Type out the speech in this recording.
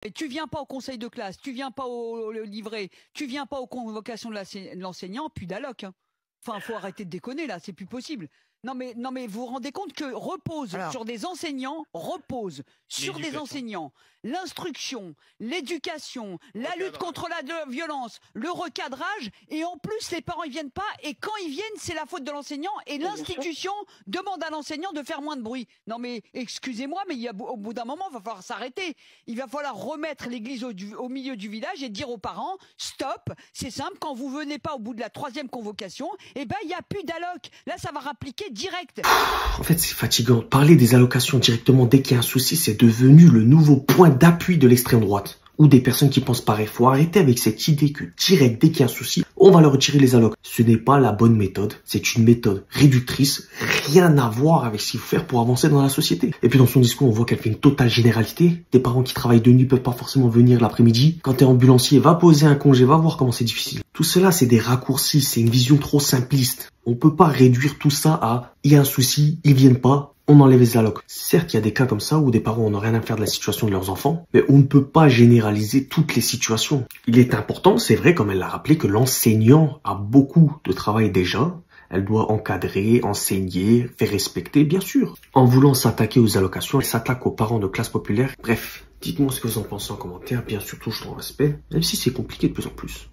Et tu viens pas au conseil de classe, tu viens pas au livret, tu viens pas aux convocations de l'enseignant, plus d'alloc. Hein. Enfin, faut arrêter de déconner là, c'est plus possible. Non mais vous vous rendez compte que repose sur des enseignants, l'instruction, l'éducation, la lutte contre la violence, le recadrage, et en plus les parents ils viennent pas, et quand ils viennent c'est la faute de l'enseignant, et l'institution demande à l'enseignant de faire moins de bruit. Non mais excusez-moi, mais au bout d'un moment il va falloir s'arrêter. Il va falloir remettre l'église au milieu du village et dire aux parents stop, c'est simple, quand vous venez pas au bout de la 3e convocation, eh ben il y a plus d'alloc. Là ça va rappliquer direct. En fait, c'est fatigant. Parler des allocations directement dès qu'il y a un souci, c'est devenu le nouveau point d'appui de l'extrême droite. Ou des personnes qui pensent pareil. Faut arrêter avec cette idée que direct, dès qu'il y a un souci, on va leur retirer les allocs. Ce n'est pas la bonne méthode. C'est une méthode réductrice. Rien à voir avec ce qu'il faut faire pour avancer dans la société. Et puis dans son discours, on voit qu'elle fait une totale généralité. Des parents qui travaillent de nuit peuvent pas forcément venir l'après-midi. Quand t'es ambulancier, va poser un congé, va voir comment c'est difficile. Tout cela, c'est des raccourcis. C'est une vision trop simpliste. On peut pas réduire tout ça à il y a un souci, ils viennent pas, on enlève les allocs. Certes, il y a des cas comme ça où des parents n'ont rien à faire de la situation de leurs enfants, mais on ne peut pas généraliser toutes les situations. Il est important, c'est vrai, comme elle l'a rappelé, que l'enseignant a beaucoup de travail déjà. Elle doit encadrer, enseigner, faire respecter, bien sûr. En voulant s'attaquer aux allocations, elle s'attaque aux parents de classe populaire. Bref, dites-moi ce que vous en pensez en commentaire, bien sûr, toujours en respect, même si c'est compliqué de plus en plus.